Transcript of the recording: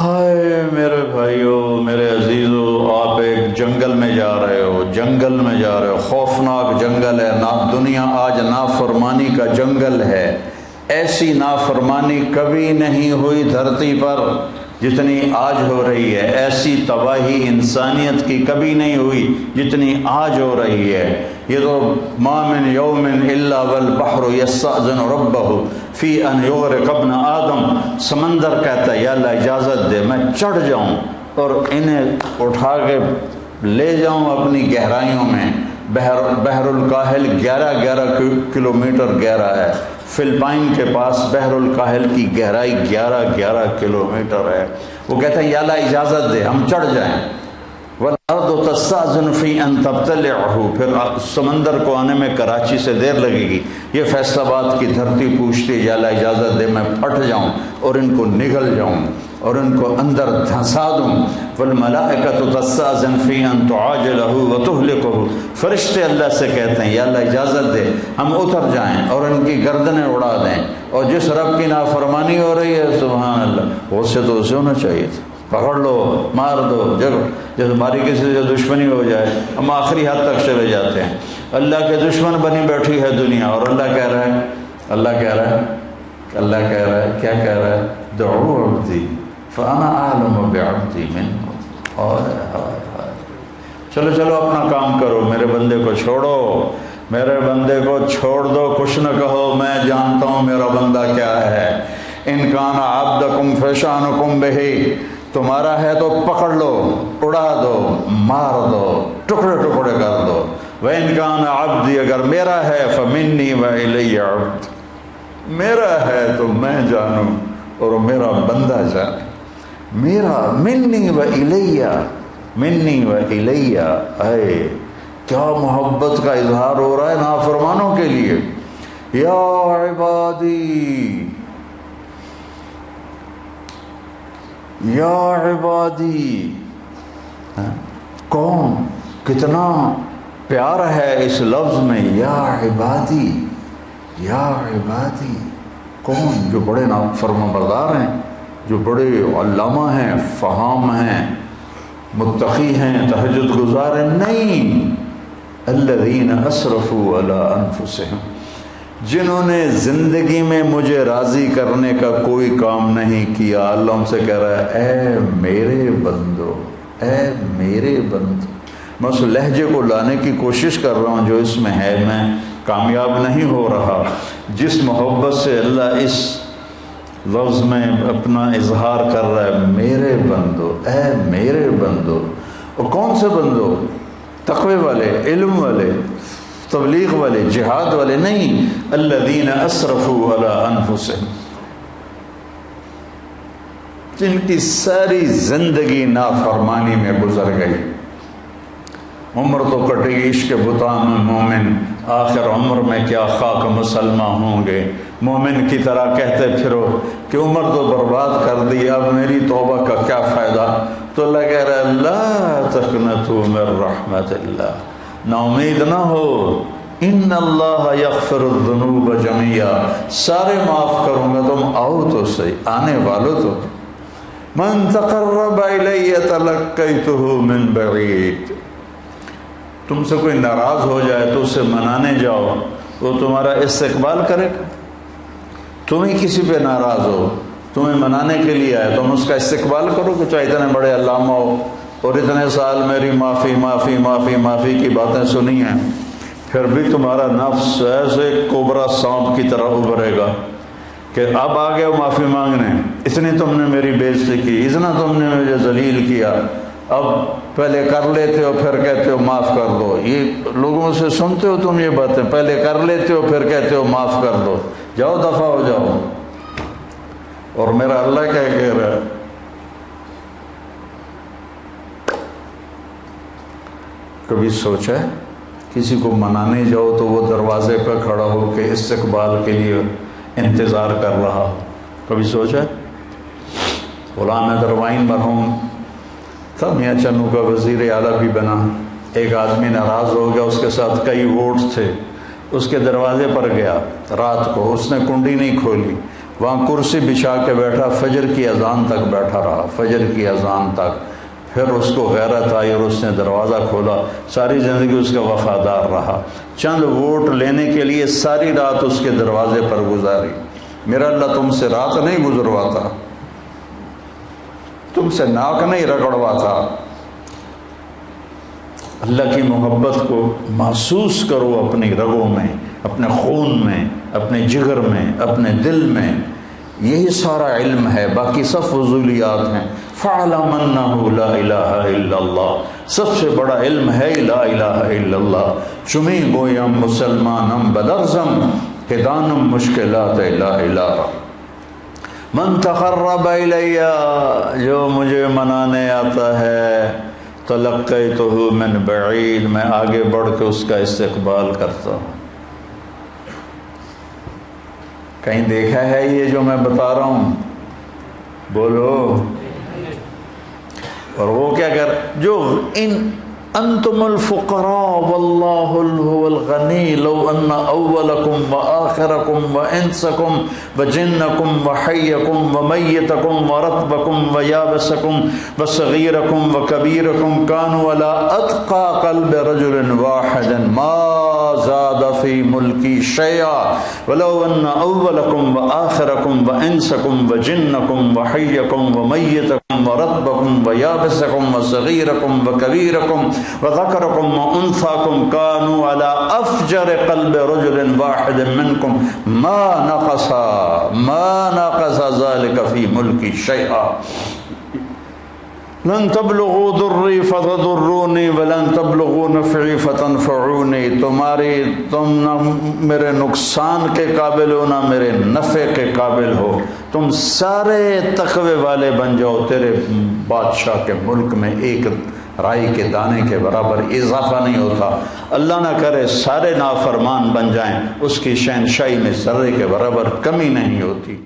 ہائے میرے بھائیو، میرے عزیزو، آپ ایک جنگل میں جا رہے ہو، جنگل میں جا رہے ہو، خوفناک جنگل ہے نا، دنیا آج نافرمانی کا جنگل ہے۔ ایسی نافرمانی کبھی نہیں ہوئی دھرتی پر جتنی آج ہو رہی ہے، ایسی تباہی انسانیت کی کبھی نہیں ہوئی جتنی آج ہو رہی ہے۔ یہ تو ما من یوم الا والبحر یستأذن ربہ فی ان یغرق ابن آدم، سمندر کہتا ہے یا اللہ اجازت دے میں چڑھ جاؤں اور انہیں اٹھا کے لے جاؤں اپنی گہرائیوں میں۔ بحر الکاہل 11 کلومیٹر گہرا ہے، فلپائن کے پاس بحر الکاہل کی گہرائی 11 کلومیٹر ہے۔ وہ کہتا ہے یا اللہ اجازت دے ہم چڑھ جائیں۔ وَالْأَرْضُ تَسْتَأْذِنُ فِي أَن تَبْتَلِعَهُ، پھر سمندر کو آنے میں کراچی سے دیر لگے گی۔ یہ فیصل آباد کی دھرتی پوچھتی ہے یا اللہ اجازت دے میں پھٹ جاؤں اور ان کو نگل جاؤں اور ان کو اندر دھنسا دوں۔ وَالْمَلَائِكَةُ تَسْتَأْذِنُ فِي أَن تُعَاجِلَهُ وَتُهْلِكَهُ، فرشتے اللہ سے کہتے ہیں یا اللہ اجازت دے ہم اتر جائیں اور ان کی گردنیں اڑا دیں۔ اور جس رب کی نافرمانی ہو رہی ہے سبحان اللہ، وہ سے تو اسے ہونا چاہیے تھا، پکڑ لو مار دو، جب ہماری کسی سے دشمنی ہو جائے ہم آخری حد تک چلے جاتے ہیں۔ اللہ کے دشمن بنی بیٹھی ہے دنیا، اور اللہ کہہ رہا ہے کیا کہہ رہا ہے؟ دعو عبدی فانا اعلم بعبدی منہ۔ چلو اپنا کام کرو، میرے بندے کو چھوڑو، میرے بندے کو چھوڑ دو، کچھ نہ کہو، میں جانتا ہوں میرا بندہ کیا ہے۔ ان کان عبدکم فشانکم بہ، تمہارا ہے تو پکڑ لو، اڑا دو، مار دو، ٹکڑے ٹکڑے کر دو۔ وَإِن كَانَ عَبْدِي، اگر میرا ہے فَمِنِّي وَإِلَيَّ عَبْدِ، میرا ہے تو میں جانوں اور میرا بندہ جانے۔ میرا منی و الیہ، اے کیا محبت کا اظہار ہو رہا ہے نافرمانوں کے لیے۔ یا عبادی یا عبادی، کون کتنا پیار ہے اس لفظ میں، یا عبادی یا عبادی۔ کون؟ جو بڑے فرما بردار ہیں، جو بڑے علامہ ہیں، فہام ہیں، متقی ہیں، تہجد گزار ہیں؟ نہیں، الذین اسرفوا علی انفسہم، جنہوں نے زندگی میں مجھے راضی کرنے کا کوئی کام نہیں کیا۔ اللہ ان سے کہہ رہا ہے اے میرے بندو، اے میرے بندو، میں اس لہجے کو لانے کی کوشش کر رہا ہوں جو اس میں ہے، میں کامیاب نہیں ہو رہا۔ جس محبت سے اللہ اس لفظ میں اپنا اظہار کر رہا ہے، میرے بندو، اے میرے بندو۔ اور کون سے بندو؟ تقوی والے، علم والے، تبلیغ والے، جہاد والے نہیں، الذین اسرفوا علی انفسہم، جن کی ساری زندگی نافرمانی میں گزر گئی۔ عمر تو کٹے گی عشق بتان میں مومن، آخر عمر میں کیا خاک مسلمہ ہوں گے۔ مومن کی طرح کہتے پھرو کہ عمر تو برباد کر دی، اب میری توبہ کا کیا فائدہ؟ تو اللہ کہہ رہا ہے لا تقنطوا من رحمت اللہ، نا امید نہ ہو، ان اللہ یغفر الذنوب جميعا، سارے معاف کروں گا، تم آؤ تو صحیح، آنے والو تو۔ من تقرب الی تلقیتہ من بعید، تم سے کوئی ناراض ہو جائے تو اسے منانے جاؤ، وہ تمہارا استقبال کرے گا۔ تم ہی کسی پہ ناراض ہو، تمہیں منانے کے لیے آئے، تم اس کا استقبال کرو کہ چاہے اتنے بڑے علامہ ہو اور اتنے سال میری معافی معافی معافی معافی کی باتیں سنی ہیں، پھر بھی تمہارا نفس ایسے کوبرا سانپ کی طرح ابھرے گا کہ اب آ گئے معافی مانگنے، اتنی تم نے میری بےعزتی کی، اتنا تم نے مجھے ذلیل کیا، اب پہلے کر لیتے ہو پھر کہتے ہو معاف کر دو۔ یہ لوگوں سے سنتے ہو تم یہ باتیں، پہلے کر لیتے ہو پھر کہتے ہو معاف کر دو، جاؤ دفع ہو جاؤ۔ اور میرا اللہ کیا کہہ رہا ہے؟ کبھی سوچا ہے کسی کو منانے جاؤ تو وہ دروازے پہ کھڑا ہو کے استقبال کے لیے انتظار کر رہا ہو؟ کبھی سوچا ہے؟ غلام حیدر وائن مرحوم تھا، میاں چنو کا وزیر اعلیٰ بھی بنا، ایک آدمی ناراض ہو گیا، اس کے ساتھ کئی ووٹ تھے، اس کے دروازے پر گیا رات کو، اس نے کنڈی نہیں کھولی، وہاں کرسی بچھا کے بیٹھا، فجر کی اذان تک بیٹھا رہا، فجر کی اذان تک۔ پھر اس کو غیرت آئی اور اس نے دروازہ کھولا، ساری زندگی اس کا وفادار رہا، چند ووٹ لینے کے لیے ساری رات اس کے دروازے پر گزاری۔ میرا اللہ تم سے رات نہیں گزرواتا، تم سے ناک نہیں رگڑواتا۔ اللہ کی محبت کو محسوس کرو اپنی رگوں میں، اپنے خون میں، اپنے جگر میں، اپنے دل میں۔ یہی سارا علم ہے، باقی سب فضولیات ہیں۔ فَاعْلَمْ أَنَّهُ لَا إِلَهَ إِلَّا اللَّهُ، سب سے بڑا علم ہے لا الہ الا اللہ۔ چمی گویم مسلمانم بدرزم، کہ دانم مشکلات لا الہ۔ من تقرب الیہ، جو مجھے منانے آتا ہے، تلقیتہ من بعید، میں آگے بڑھ کے اس کا استقبال کرتا ہوں۔ کہیں دیکھا ہے یہ جو میں بتا رہا ہوں؟ بولو۔ اور وہ کیا کر، جو انتم الفقراء واللہ هو الغنی، لو ان اولکم وآخرکم وانسکم وجنکم وحیکم ومیتکم ورطبکم ویابسکم وصغیرکم وکبیرکم کانوا علی اتقى قلب رجل واحد ما زاد فی ملکی شیئا ولو ان اولکم وآخرکم وانسکم وجنکم وحیکم ومیتکم ورطبکم ویابسکم وصغیرکم وکبیرکم وذکرکم وانثاکم کانوا علی افجر قلب رجل واحد منکم ما نقص ذلك فی ملکی شیئا لن تبلغوا ضری فتضرونی ولن تبلغوا نفعی فتنفعونی، تم نہ میرے نقصان کے قابل ہو نہ میرے نفع کے قابل ہو، تم سارے تقوی والے بن جاؤ، تیرے بادشاہ کے ملک میں ایک رائی کے دانے کے برابر اضافہ نہیں ہوتا۔ اللہ نہ کرے سارے نافرمان بن جائیں، اس کی شہنشاہی میں ذرے کے برابر کمی نہیں ہوتی۔